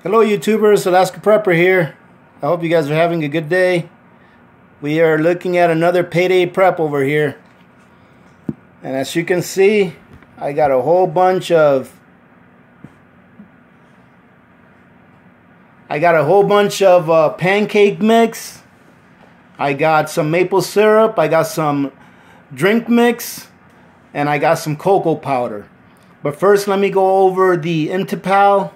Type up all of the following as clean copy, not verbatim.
Hello YouTubers, Alaska Prepper here. I hope you guys are having a good day. We are looking at another payday prep over here. And as you can see, I got a whole bunch of pancake mix. I got some maple syrup, I got some drink mix, and I got some cocoa powder. But first let me go over the Intipal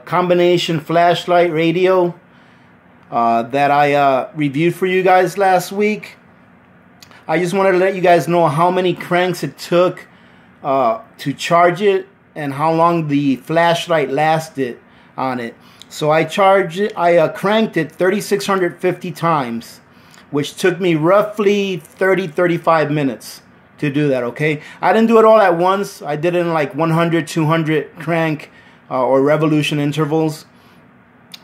combination flashlight radio that I reviewed for you guys last week. I just wanted to let you guys know how many cranks it took to charge it and how long the flashlight lasted on it. So I cranked it 3,650 times, which took me roughly 30-35 minutes to do that. Okay, I didn't do it all at once. I did it in like 100-200 crank or revolution intervals,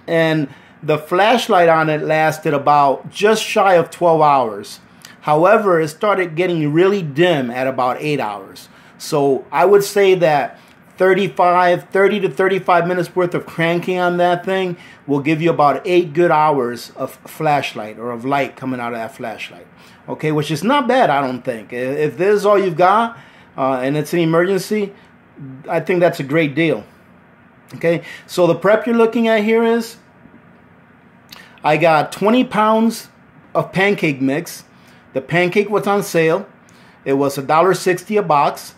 and the flashlight on it lasted about just shy of 12 hours. However, it started getting really dim at about 8 hours. So I would say that 30 to 35 minutes worth of cranking on that thing will give you about 8 good hours of flashlight or of light coming out of that flashlight. Okay, which is not bad, I don't think. If this is all you've got and it's an emergency, I think that's a great deal. Okay, so the prep you're looking at here is I got 20 pounds of pancake mix. The pancake was on sale. It was $1.60 a box.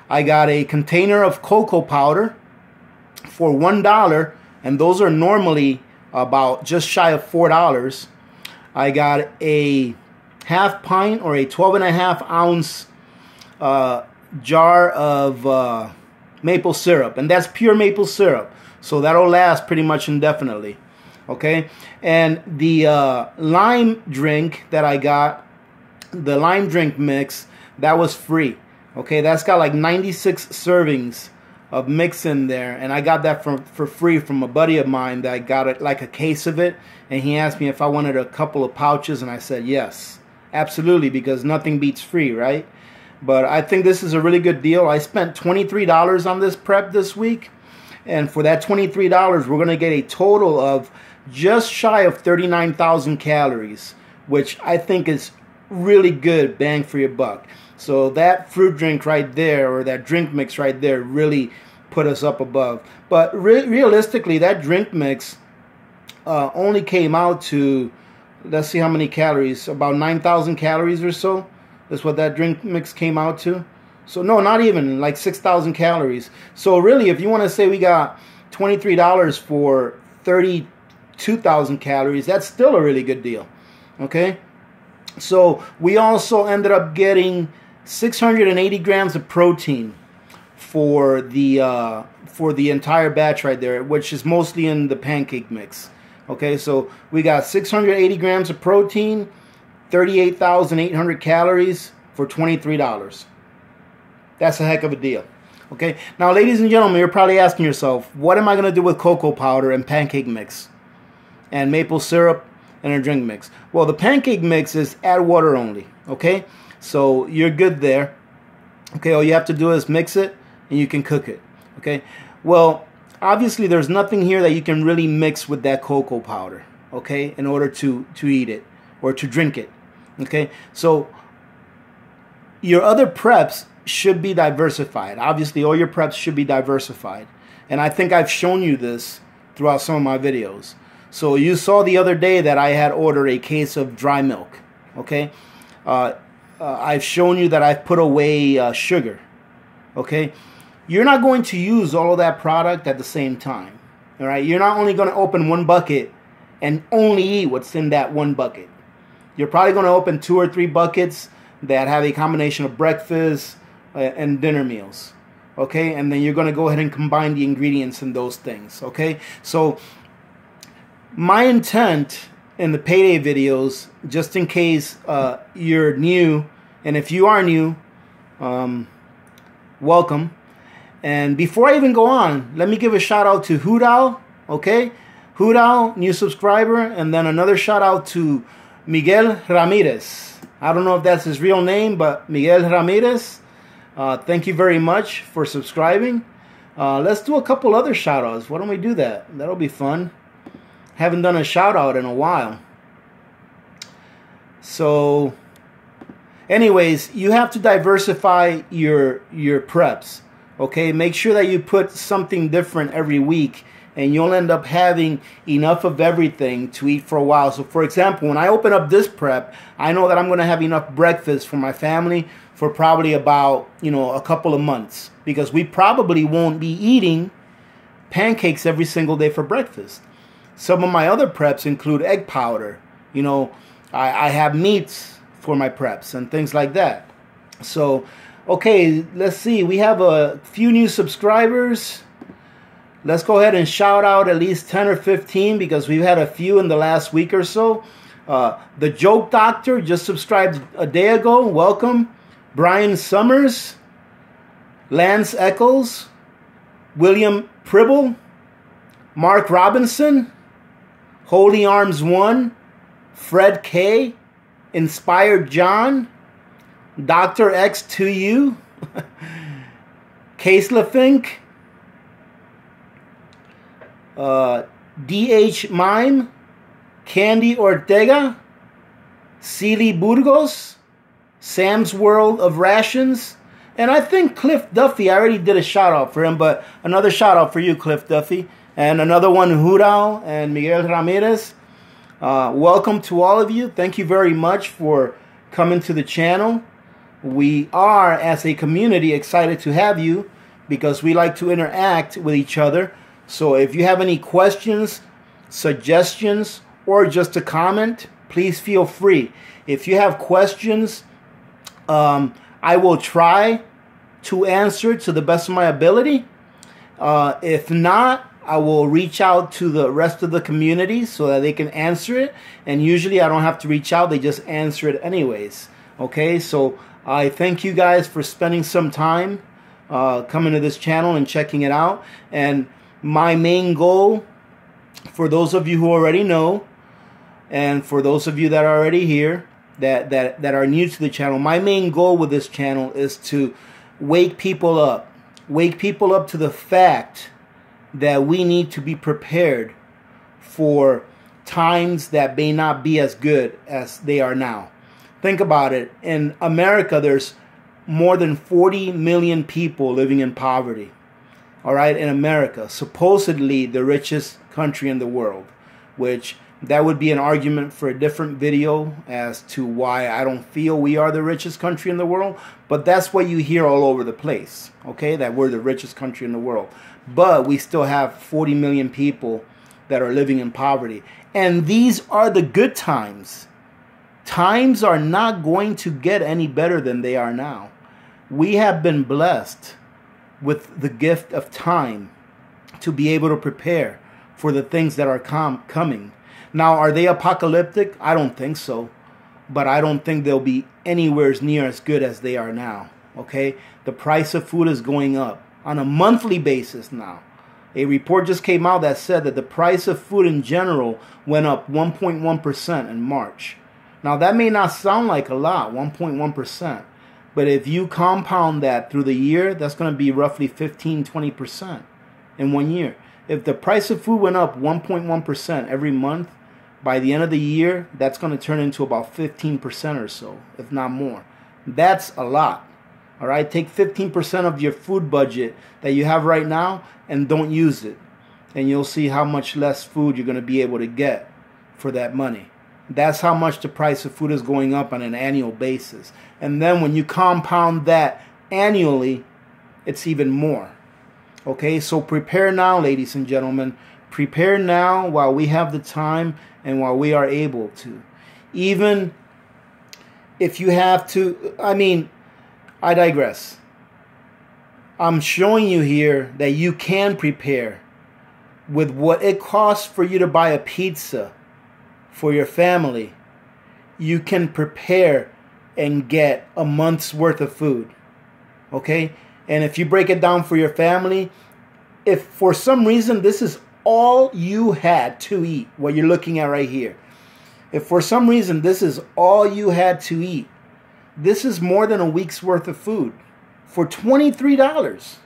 I got a container of cocoa powder for $1, and those are normally about just shy of $4. I got a half pint or a 12.5 ounce jar of maple syrup, and that's pure maple syrup, so that'll last pretty much indefinitely. Okay, and the lime drink that I got, the lime drink mix, that was free. Okay, that's got like 96 servings of mix in there, and I got that for free from a buddy of mine that got it, like a case of it, and he asked me if I wanted a couple of pouches, and I said yes, absolutely, because nothing beats free, right? But I think this is a really good deal. I spent $23 on this prep this week, and for that $23, we're going to get a total of just shy of 39,000 calories, which I think is really good bang for your buck. So that fruit drink right there, or that drink mix right there, really put us up above. But realistically, that drink mix only came out to, let's see how many calories, about 9,000 calories or so. That's what that drink mix came out to. So no, not even, like 6,000 calories. So really, if you want to say we got $23 for 32,000 calories, that's still a really good deal. Okay? So we also ended up getting 680 grams of protein for the entire batch right there, which is mostly in the pancake mix. Okay, so we got 680 grams of protein, 38,800 calories for $23. That's a heck of a deal. Okay, now ladies and gentlemen, you're probably asking yourself, what am I going to do with cocoa powder and pancake mix and maple syrup and a drink mix? Well, the pancake mix is add water only. Okay, so you're good there. Okay, all you have to do is mix it and you can cook it. Okay, well, obviously there's nothing here that you can really mix with that cocoa powder, okay, in order to eat it or to drink it. Okay, so your other preps should be diversified. Obviously, all your preps should be diversified, and I think I've shown you this throughout some of my videos. So you saw the other day that I had ordered a case of dry milk. Okay, I've shown you that I've put away sugar. Okay, you're not going to use all of that product at the same time. All right, you're not only going to open one bucket and only eat what's in that one bucket. You're probably going to open 2 or 3 buckets that have a combination of breakfast and dinner meals. Okay, and then you're going to go ahead and combine the ingredients in those things. Okay, so my intent in the payday videos, just in case you're new, and if you are new, welcome. And before I even go on, let me give a shout out to Hudal. Okay, Hudal, new subscriber, and then another shout out to Miguel Ramirez. I don't know if that's his real name, but Miguel Ramirez, thank you very much for subscribing. Let's do a couple other shout outs. Why don't we do that? That'll be fun. Haven't done a shout out in a while. So anyways, you have to diversify your preps. Okay, make sure that you put something different every week, and you'll end up having enough of everything to eat for a while. So for example, when I open up this prep, I know that I'm going to have enough breakfast for my family for probably about, a couple of months, because we probably won't be eating pancakes every single day for breakfast. Some of my other preps include egg powder. I have meats for my preps and things like that. So, okay, let's see. We have a few new subscribers. Let's go ahead and shout out at least 10 or 15, because we've had a few in the last week or so. The Joke Doctor just subscribed a day ago. Welcome. Brian Summers, Lance Eccles, William Pribble, Mark Robinson, Holy Arms 1, Fred K, Inspired John, Dr. X2U, Case LaFink, DH Mime, Candy Ortega, Celie Burgos, Sam's World of Rations, and I think Cliff Duffy. I already did a shout out for him, but another shout out for you, Cliff Duffy, and another one, Hurao and Miguel Ramirez. Welcome to all of you. Thank you very much for coming to the channel. We are, as a community, excited to have you, because we like to interact with each other. So if you have any questions, suggestions, or just a comment, please feel free. If you have questions, I will try to answer to the best of my ability. If not, I will reach out to the rest of the community so that they can answer it. And usually I don't have to reach out. They just answer it anyways. Okay, so I thank you guys for spending some time coming to this channel and checking it out. And my main goal, for those of you who already know, and for those of you that are already here, that are new to the channel, my main goal with this channel is to wake people up to the fact that we need to be prepared for times that may not be as good as they are now. Think about it. In America, there's more than 40 million people living in poverty. All right, in America, supposedly the richest country in the world, which that would be an argument for a different video as to why I don't feel we are the richest country in the world. But that's what you hear all over the place, okay, that we're the richest country in the world. But we still have 40 million people that are living in poverty. And these are the good times. Times are not going to get any better than they are now. We have been blessed with the gift of time to be able to prepare for the things that are coming. Now, are they apocalyptic? I don't think so. But I don't think they'll be anywhere near as good as they are now. Okay? The price of food is going up on a monthly basis now. A report just came out that said that the price of food in general went up 1.1% in March. Now, that may not sound like a lot, 1.1%. But if you compound that through the year, that's going to be roughly 15-20% in 1 year. If the price of food went up 1.1% every month, by the end of the year, that's going to turn into about 15% or so, if not more. That's a lot. All right, take 15% of your food budget that you have right now and don't use it. And you'll see how much less food you're going to be able to get for that money. That's how much the price of food is going up on an annual basis. And then when you compound that annually, it's even more. Okay, so prepare now, ladies and gentlemen. Prepare now while we have the time and while we are able to. Even if you have to, I digress. I'm showing you here that you can prepare with what it costs for you to buy a pizza for your family. You can prepare and get a month's worth of food. Okay? And if you break it down for your family, if for some reason this is all you had to eat, what you're looking at right here, if for some reason this is all you had to eat, this is more than a week's worth of food for $23.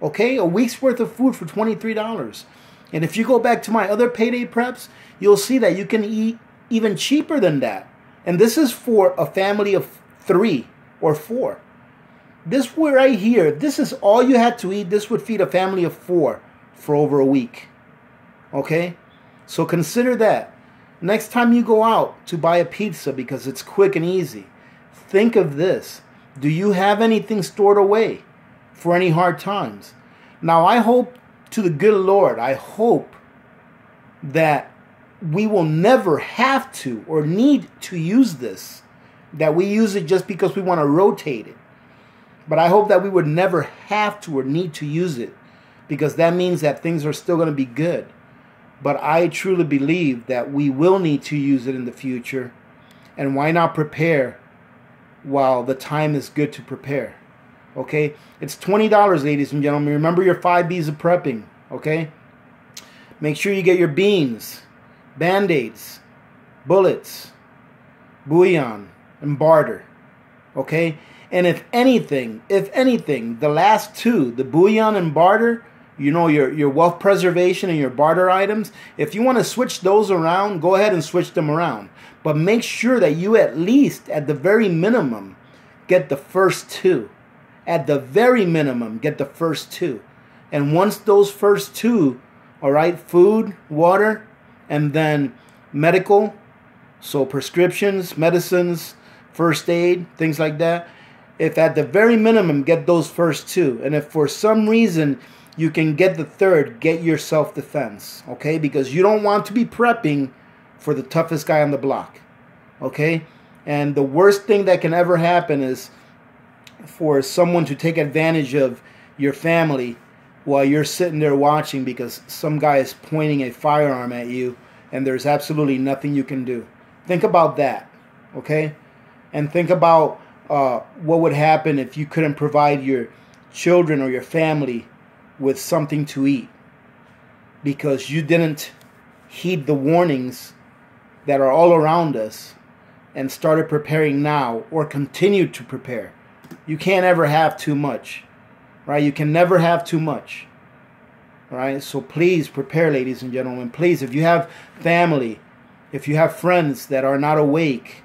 Okay, a week's worth of food for $23. And if you go back to my other payday preps, you'll see that you can eat even cheaper than that. And this is for a family of 3 or 4. This right here, this is all you had to eat. This would feed a family of 4 for over a week. Okay? So consider that. Next time you go out to buy a pizza because it's quick and easy, think of this. Do you have anything stored away for any hard times? Now, I hope to the good Lord, I hope that we will never have to or need to use this, that we use it just because we want to rotate it. But I hope that we would never have to or need to use it, because that means that things are still going to be good. But I truly believe that we will need to use it in the future. And why not prepare while the time is good to prepare? Okay? It's $20, ladies and gentlemen. Remember your 5 B's of prepping. Okay? Make sure you get your beans, Band-Aids, bullets, bouillon, and barter. Okay? And if anything, the last 2, the bouillon and barter, you know, your wealth preservation and your barter items, if you want to switch those around, go ahead and switch them around. But make sure that you at least, at the very minimum, get the first 2. At the very minimum, get the first 2. And once those first 2, all right, food, water, and then medical, so prescriptions, medicines, first aid, things like that, if at the very minimum, get those first 2. And if for some reason you can get the third, get your self-defense, okay? Because you don't want to be prepping for the toughest guy on the block, okay? And the worst thing that can ever happen is for someone to take advantage of your family while you're sitting there watching because some guy is pointing a firearm at you and there's absolutely nothing you can do. Think about that, okay? And think about what would happen if you couldn't provide your children or your family with something to eat because you didn't heed the warnings that are all around us and started preparing now or continue to prepare. You can't ever have too much, right? You can never have too much, right? So please prepare, ladies and gentlemen. Please, if you have family, if you have friends that are not awake,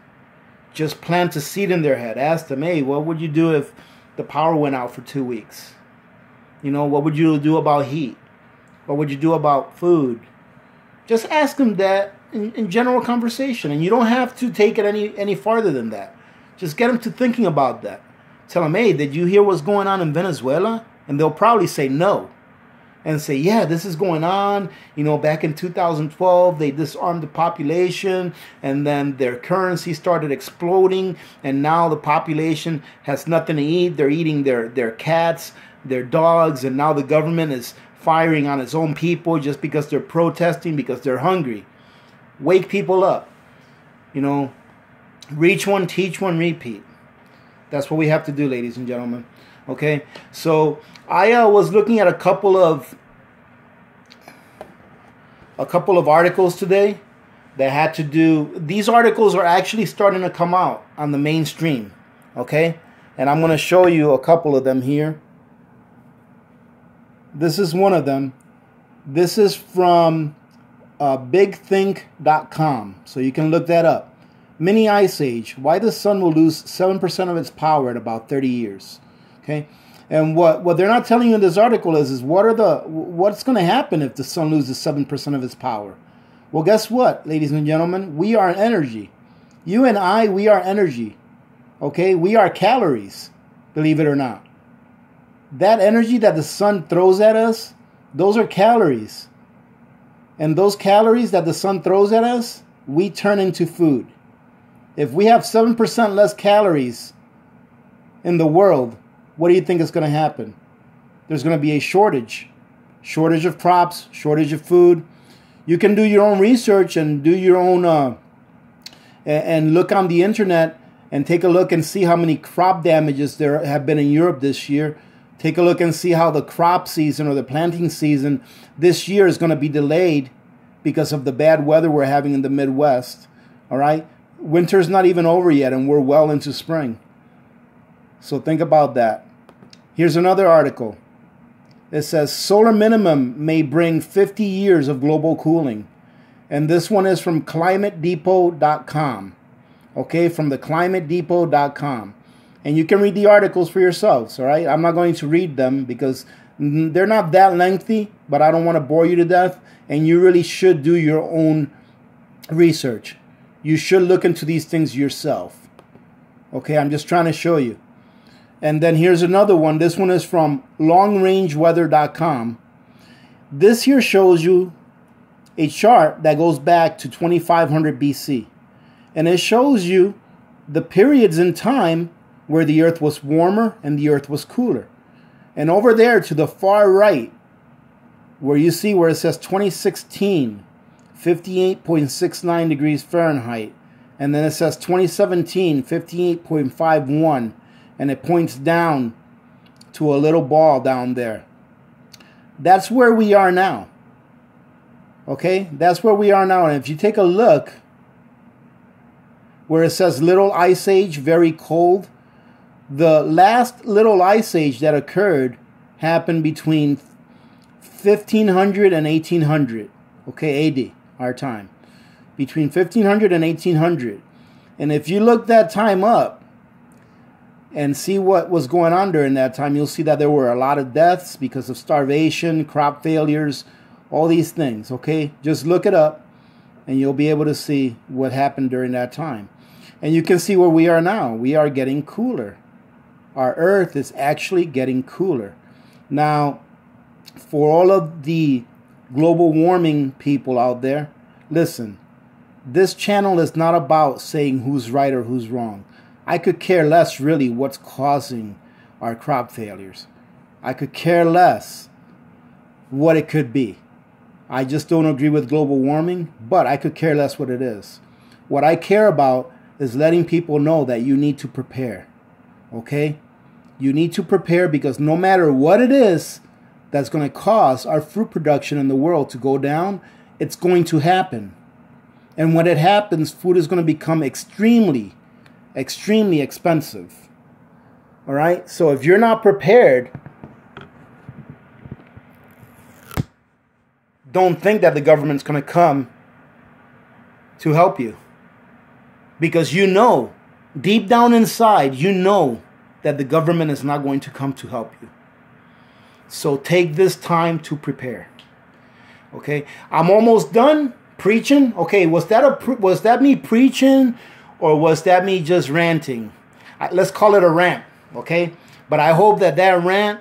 just plant a seed in their head. Ask them, hey, what would you do if the power went out for 2 weeks? You know, what would you do about heat? What would you do about food? Just ask them that in general conversation. And you don't have to take it any farther than that. Just get them to thinking about that. Tell them, hey, did you hear what's going on in Venezuela? And they'll probably say no. And say, yeah, this is going on. You know, back in 2012, they disarmed the population. And then their currency started exploding. And now the population has nothing to eat. They're eating their cats, their dogs, and now the government is firing on its own people just because they're protesting, because they're hungry. Wake people up. You know, reach one, teach one, repeat. That's what we have to do, ladies and gentlemen. Okay, so I was looking at a couple of articles today that had to do. These articles are actually starting to come out on the mainstream. Okay, and I'm going to show you a couple of them here. This is one of them. This is from bigthink.com, so you can look that up. Mini ice age: why the sun will lose 7% of its power in about 30 years. Okay, and what they're not telling you in this article is what's going to happen if the sun loses 7% of its power. Well, guess what, ladies and gentlemen? We are energy. You and I, we are energy. Okay, we are calories, believe it or not. That energy that the sun throws at us, those are calories. And those calories that the sun throws at us, we turn into food. If we have 7% less calories in the world, what do you think is going to happen? There's going to be a shortage. Shortage of crops, shortage of food. You can do your own research and do your own, and look on the internet and take a look and see how many crop damages there have been in Europe this year. Take a look and see how the crop season or the planting season this year is going to be delayed because of the bad weather we're having in the Midwest. All right? Winter's not even over yet and we're well into spring. So think about that. Here's another article. It says solar minimum may bring 50 years of global cooling. And this one is from climatedepot.com. Okay, from the climatedepot.com. And you can read the articles for yourselves, all right? I'm not going to read them because they're not that lengthy, but I don't want to bore you to death. And you really should do your own research. You should look into these things yourself. Okay, I'm just trying to show you. And then here's another one. This one is from longrangeweather.com. This here shows you a chart that goes back to 2500 BC. And it shows you the periods in time where the earth was warmer and the earth was cooler. And over there to the far right, where you see where it says 2016, 58.69 degrees Fahrenheit. And then it says 2017, 58.51. And it points down to a little ball down there. That's where we are now. Okay? That's where we are now. And if you take a look where it says Little Ice Age, very cold, the last Little Ice Age that occurred happened between 1500 and 1800. Okay, AD, our time. Between 1500 and 1800. And if you look that time up, and see what was going on during that time, you'll see that there were a lot of deaths because of starvation, crop failures, all these things, okay? Just look it up, and you'll be able to see what happened during that time. And you can see where we are now. We are getting cooler. Our Earth is actually getting cooler. Now, for all of the global warming people out there, listen, this channel is not about saying who's right or who's wrong. I could care less really what's causing our crop failures. I could care less what it could be. I just don't agree with global warming, but I could care less what it is. What I care about is letting people know that you need to prepare. Okay? You need to prepare because no matter what it is that's going to cause our fruit production in the world to go down, it's going to happen. And when it happens, food is going to become extremely expensive. All right? So if you're not prepared, don't think that the government's going to come to help you. Because you know, deep down inside, you know that the government is not going to come to help you. So take this time to prepare. Okay? I'm almost done preaching. Okay, was that me preaching? Or was that me just ranting? Let's call it a rant, okay? But I hope that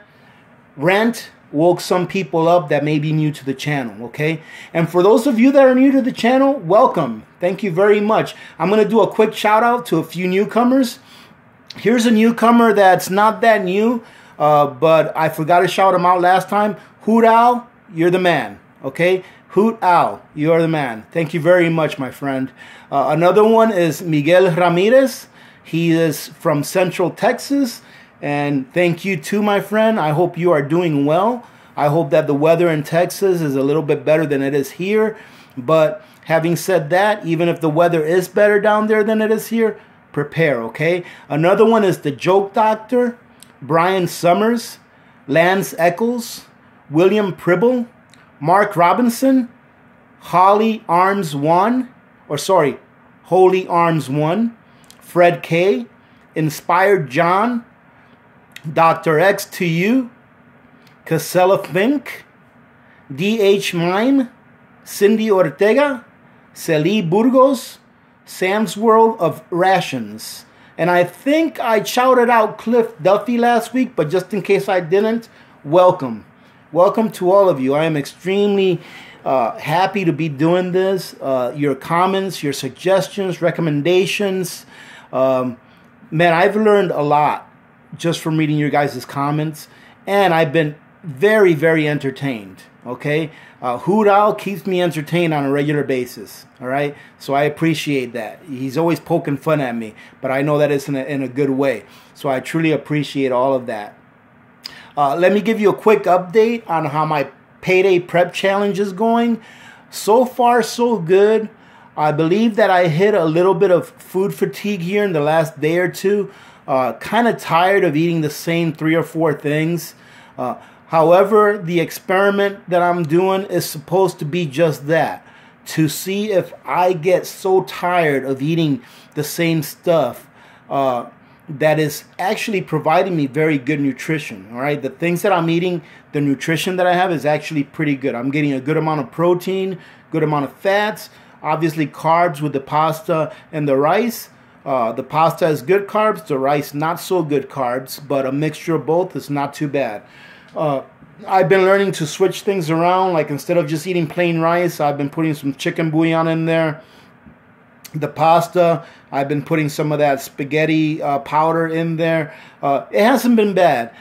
rant woke some people up that may be new to the channel, okay? And for those of you that are new to the channel, welcome. Thank you very much. I'm going to do a quick shout out to a few newcomers. Here's a newcomer that's not that new, but I forgot to shout him out last time. Hoot Owl, you're the man, okay? Hoot Owl, you are the man. Thank you very much, my friend. Another one is Miguel Ramirez. He is from Central Texas. And thank you too, my friend. I hope you are doing well. I hope that the weather in Texas is a little bit better than it is here. But having said that, even if the weather is better down there than it is here, prepare, okay? Another one is the Joke Doctor, Brian Summers, Lance Eccles, William Pribble, Mark Robinson, Holy Arms 1, Fred K, Inspired John, Dr. X to You, Casella Fink, D.H. Mine, Cindy Ortega, Celi Burgos, Sam's World of Rations. And I think I shouted out Cliff Duffy last week, but just in case I didn't, welcome. Welcome to all of you. I am extremely happy to be doing this. Your comments, your suggestions, recommendations. Man, I've learned a lot just from reading your guys' comments. And I've been very, very entertained. Okay? Hoot Owl keeps me entertained on a regular basis. All right? So I appreciate that. He's always poking fun at me. But I know that it's in a good way. So I truly appreciate all of that. Let me give you a quick update on how my payday prep challenge is going. So far, so good. I believe that I hit a little bit of food fatigue here in the last day or two. Kind of tired of eating the same 3 or 4 things. However, the experiment that I'm doing is supposed to be just that, to see if I get so tired of eating the same stuff that is actually providing me very good nutrition. All right, the things that I'm eating, the nutrition that I have is actually pretty good. I'm getting a good amount of protein, good amount of fats, obviously carbs with the pasta and the rice. The pasta is good carbs, the rice not so good carbs, but a mixture of both is not too bad. I've been learning to switch things around, like instead of just eating plain rice, I've been putting some chicken bouillon in there. The pasta, I've been putting some of that spaghetti powder in there. It hasn't been bad.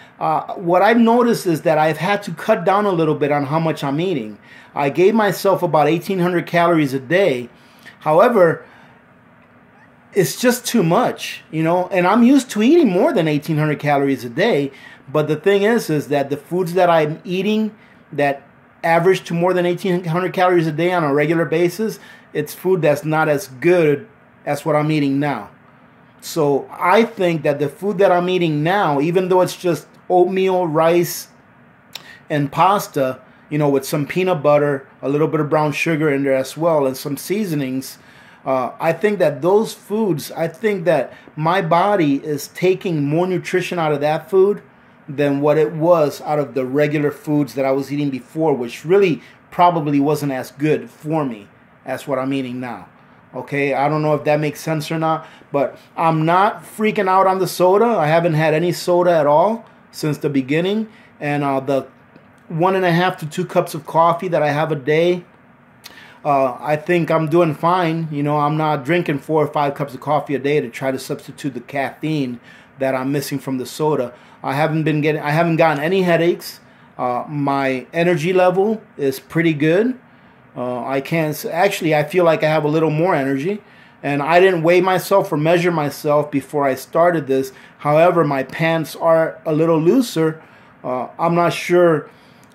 What I've noticed is that I've had to cut down a little bit on how much I'm eating. I gave myself about 1,800 calories a day. However, it's just too much, you know, and I'm used to eating more than 1,800 calories a day. But the thing is that the foods that I'm eating that average to more than 1,800 calories a day on a regular basis, it's food that's not as good as what I'm eating now. So I think that the food that I'm eating now, even though it's just oatmeal, rice, and pasta, you know, with some peanut butter, a little bit of brown sugar in there as well, and some seasonings, I think that those foods, I think that my body is taking more nutrition out of that food than what it was out of the regular foods that I was eating before, which really probably wasn't as good for me as what I'm eating now. Okay, I don't know if that makes sense or not, but I'm not freaking out on the soda. I haven't had any soda at all since the beginning, and the 1.5 to 2 cups of coffee that I have a day, I think I'm doing fine. You know, I'm not drinking 4 or 5 cups of coffee a day to try to substitute the caffeine that I'm missing from the soda. I haven't gotten any headaches. My energy level is pretty good. I feel like I have a little more energy. And I didn't weigh myself or measure myself before I started this. However, my pants are a little looser. I'm not sure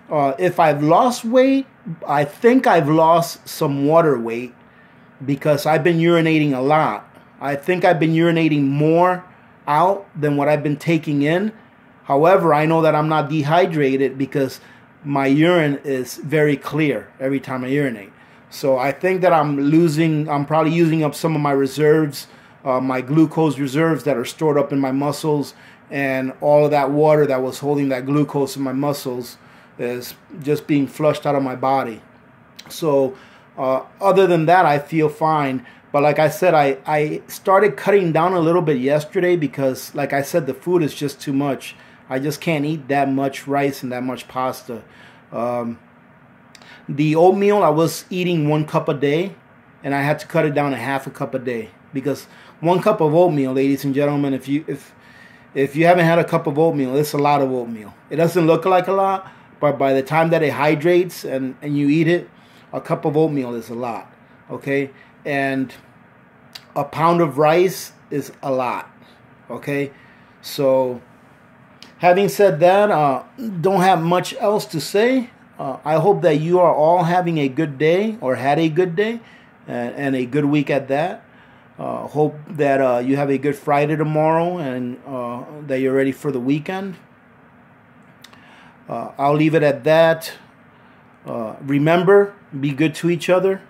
if I've lost weight. I think I've lost some water weight because I've been urinating a lot. I think I've been urinating more out than what I've been taking in. However, I know that I'm not dehydrated because my urine is very clear every time I urinate. So I think that I'm probably using up some of my reserves, my glucose reserves that are stored up in my muscles, and all of that water that was holding that glucose in my muscles is just being flushed out of my body. So other than that, I feel fine. But like I said, I started cutting down a little bit yesterday because, like I said, the food is just too much. I just can't eat that much rice and that much pasta. The oatmeal, I was eating 1 cup a day, and I had to cut it down to 1/2 cup a day because 1 cup of oatmeal, ladies and gentlemen, if you haven't had a cup of oatmeal, it's a lot of oatmeal. It doesn't look like a lot, but by the time that it hydrates and you eat it, a cup of oatmeal is a lot. Okay, and a pound of rice is a lot. Okay, so having said that, don't have much else to say. I hope that you are all having a good day or had a good day and a good week at that. Hope that you have a good Friday tomorrow and that you're ready for the weekend. I'll leave it at that. Remember, be good to each other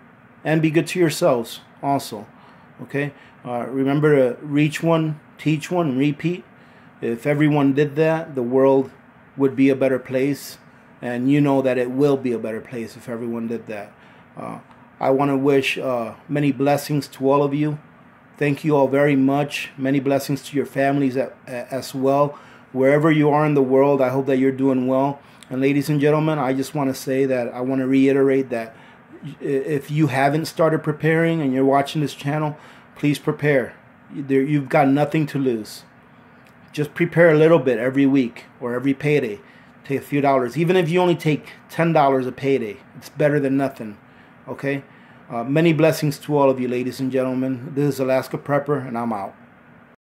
and be good to yourselves also. Okay? Remember to reach one, teach one, and repeat. If everyone did that, the world would be a better place. And you know that it will be a better place if everyone did that. I want to wish many blessings to all of you. Thank you all very much. Many blessings to your families as well. Wherever you are in the world, I hope that you're doing well. And ladies and gentlemen, I just want to say that I want to reiterate that if you haven't started preparing and you're watching this channel, please prepare. You've got nothing to lose. Just prepare a little bit every week or every payday. Take a few dollars. Even if you only take $10 a payday, it's better than nothing. Okay? Many blessings to all of you, ladies and gentlemen. This is Alaska Prepper, and I'm out.